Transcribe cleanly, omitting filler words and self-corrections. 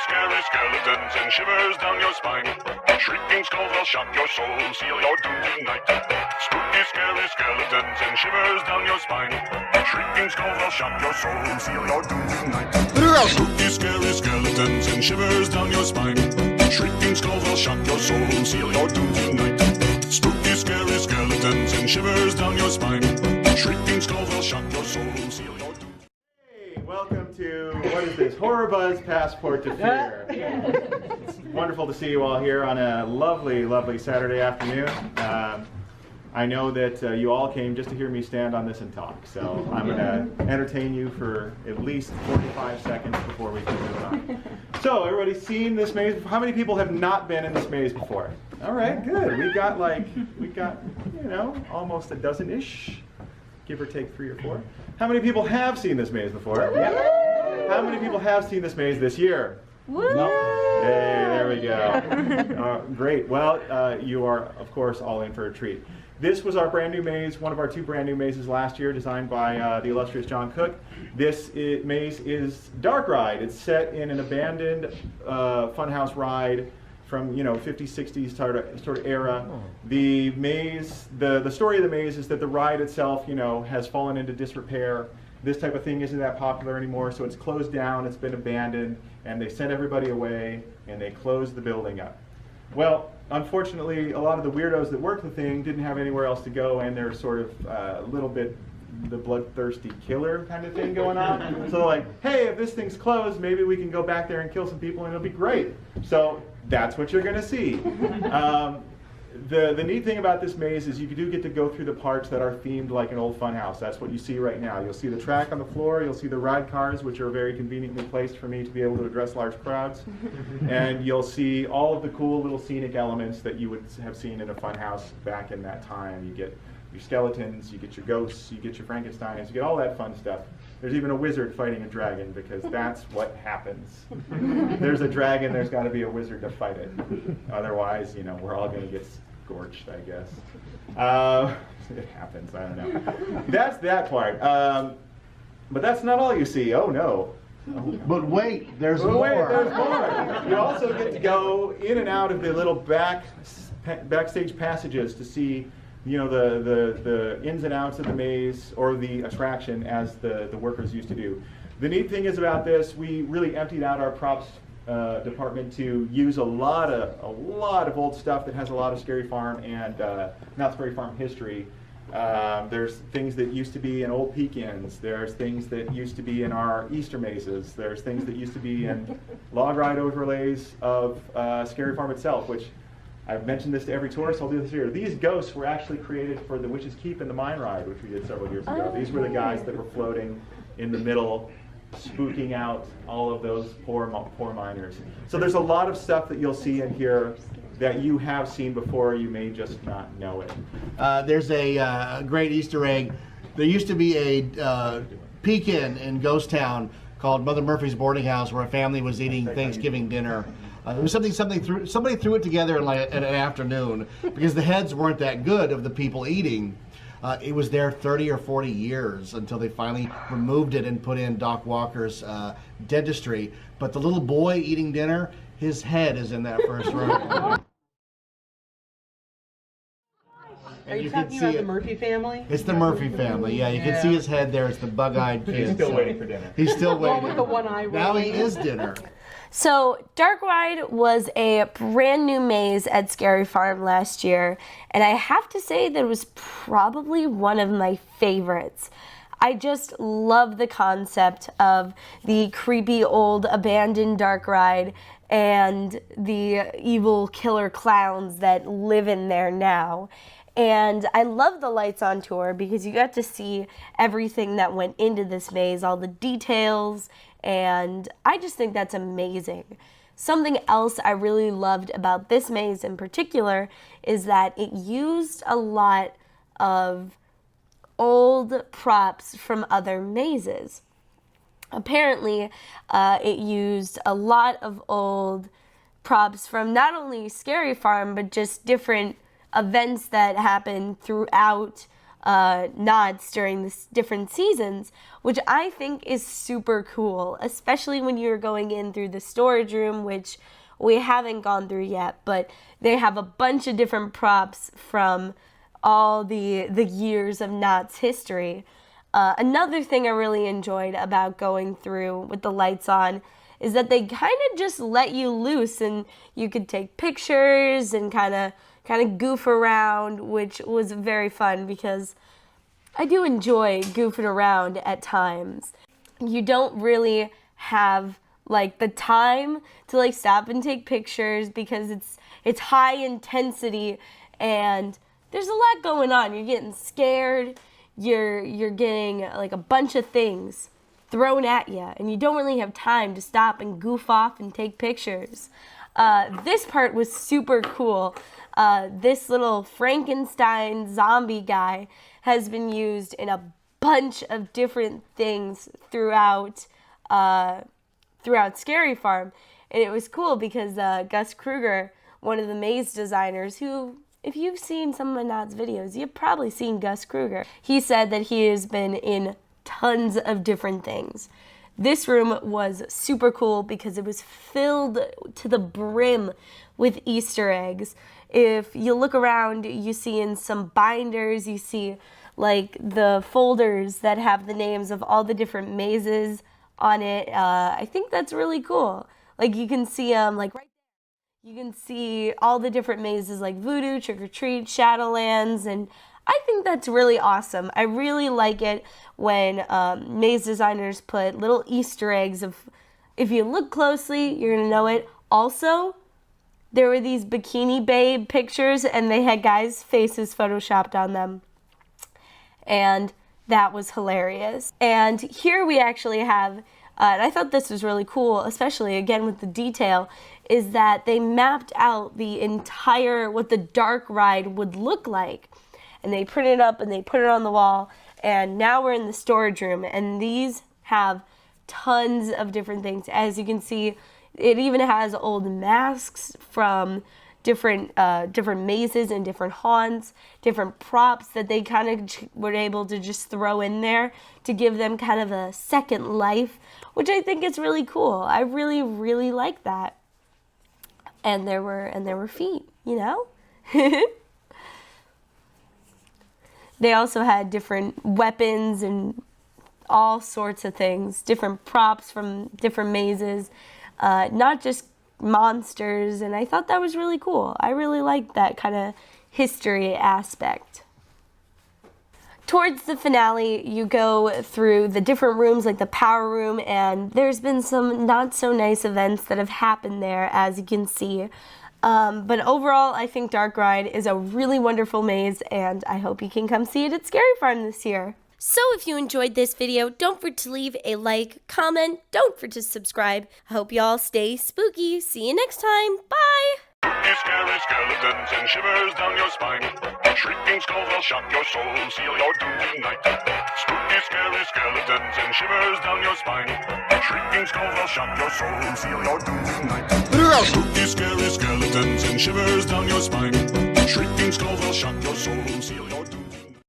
scary skeletons and shivers down your spine. Shrieking skulls will shock your soul, seal your doom tonight. Spooky, scary skeletons and shivers down your spine. Shrieking skulls will shock your soul, seal your doom tonight. Spooky, scary skeletons and shivers down your spine. Shrieking skulls will shock your soul, seal your doom tonight. Spooky, scary skeletons and shivers down your spine. Shrieking skulls will shock your soul, seal your doom. Hey, welcome to, what is this, Horror Buzz Passport to Fear. It's wonderful to see you all here on a lovely, lovely Saturday afternoon. I know that you all came just to hear me stand on this and talk, so I'm going to entertain you for at least 45 seconds before we can move on. So, everybody's seen this maze? How many people have not been in this maze before? All right, good. We got, you know, almost a dozen-ish, give or take 3 or 4. How many people have seen this maze before? Yeah. How many people have seen this maze this year? No. Hey, there we go. Great. Well, you are, of course, all in for a treat. This was our brand new maze, one of our 2 brand new mazes last year, designed by the illustrious John Cook. This maze is Dark Ride. It's set in an abandoned funhouse ride from 50s, 60s sort of era. The maze, the story of the maze is that the ride itself, has fallen into disrepair. This type of thing isn't that popular anymore, so it's closed down, it's been abandoned, and they sent everybody away, and they closed the building up. Well, unfortunately, a lot of the weirdos that worked the thing didn't have anywhere else to go, and they're sort of a little bit the bloodthirsty killer kind of thing going on. So they're like, hey, if this thing's closed, maybe we can go back there and kill some people and it'll be great. So that's what you're going to see. The neat thing about this maze is you do get to go through the parts that are themed like an old funhouse. That's what you see right now. You'll see the track on the floor, you'll see the ride cars, which are very conveniently placed for me to be able to address large crowds. And you'll see all of the cool little scenic elements that you would have seen in a funhouse back in that time. You get your skeletons, you get your ghosts, you get your Frankensteins, you get all that fun stuff. There's even a wizard fighting a dragon because that's what happens. There's a dragon, there's got to be a wizard to fight it. Otherwise, we're all going to get scorched, I guess. It happens, I don't know. That's that part. But that's not all you see. Oh no. But wait, there's more. Wait, there's more. You also get to go in and out of the little backstage passages to see the ins and outs of the maze or the attraction as the workers used to do. The neat thing is about this, we really emptied out our props department to use a lot of old stuff that has a lot of Scary Farm and Knott's Berry Farm history. There's things that used to be in old Peekins. There's things that used to be in our Easter mazes. There's things that used to be in log ride overlays of Scary Farm itself, which I've mentioned this to every tourist, I'll do this here. These ghosts were actually created for the Witch's Keep and the Mine Ride, which we did several years ago. These were the guys that were floating in the middle, spooking out all of those poor miners. So there's a lot of stuff that you'll see in here that you have seen before, you may just not know it. There's a great Easter egg. There used to be a Pekin in Ghost Town called Mother Murphy's Boarding House where a family was eating Thanksgiving dinner. It was somebody threw it together in an afternoon because the heads weren't that good of the people eating. It was there 30 or 40 years until they finally removed it and put in Doc Walker's dentistry. But the little boy eating dinner, his head is in that first row. Are you talking about the Murphy family? It's the Murphy family, yeah. You can see his head there. It's the bug-eyed kid. He's still waiting for dinner. He's still waiting. With the one eye Now he rolling. is dinner. So Dark Ride was a brand new maze at Scary Farm last year, and I have to say that it was probably one of my favorites. I just love the concept of the creepy old abandoned Dark Ride and the evil killer clowns that live in there now. And I love the lights on tour because you got to see everything that went into this maze, all the details, and I just think that's amazing. Something else I really loved about this maze in particular is that it used a lot of old props from other mazes. Apparently, it used a lot of old props from not only Scary Farm, but just different events that happened throughout Knott's during the different seasons, which I think is super cool, especially when you're going in through the storage room, which we haven't gone through yet, but they have a bunch of different props from all the years of Knott's history. Another thing I really enjoyed about going through with the lights on is that they kind of just let you loose, and you could take pictures and kind of goof around, which was very fun because I do enjoy goofing around at times. You don't really have like the time to like stop and take pictures because it's high intensity and there's a lot going on. You're getting scared, you're getting like a bunch of things thrown at you, and you don't really have time to stop and goof off and take pictures. This part was super cool. This little Frankenstein zombie guy has been used in a bunch of different things throughout Scary Farm. And it was cool because Gus Kruger, one of the maze designers, who, if you've seen some of Knott's videos, you've probably seen Gus Kruger. He said that he has been in tons of different things. This room was super cool because it was filled to the brim with Easter eggs. If you look around, you see in some binders, you see like the folders that have the names of all the different mazes on it. I think that's really cool. Like you can see like right there, you can see all the different mazes like Voodoo, Trick or Treat, Shadowlands, and I think that's really awesome. I really like it when maze designers put little Easter eggs of, if you look closely, you're gonna know it. Also, there were these Bikini Babe pictures and they had guys' faces photoshopped on them. And that was hilarious. And here we actually have, and I thought this was really cool, especially again with the detail, is that they mapped out the entire, what the dark ride would look like. And they printed it up and they put it on the wall. And now we're in the storage room, and these have tons of different things. As you can see, it even has old masks from different mazes and different haunts, different props that they kind of were able to just throw in there to give them kind of a second life, which I think is really cool. I really, really like that. And there were feet, you know? They also had different weapons and all sorts of things, different props from different mazes, not just monsters, and I thought that was really cool. I really liked that kind of history aspect. Towards the finale, you go through the different rooms, like the power room, and there's been some not so nice events that have happened there, as you can see. But overall, I think Dark Ride is a really wonderful maze, and I hope you can come see it at Scary Farm this year. So if you enjoyed this video, don't forget to leave a like, comment, don't forget to subscribe. I hope you all stay spooky. See you next time. Bye! Spooky, scary skeletons and shivers down your spine. Shrieking skulls will shock your soul, seal your doom tonight. Spooky, scary skeletons and shivers down your spine. Shrieking skulls will shock your soul, seal your doom tonight. Spooky, scary skeletons and shivers down your spine. Shrieking skulls will shock your soul, seal your doom.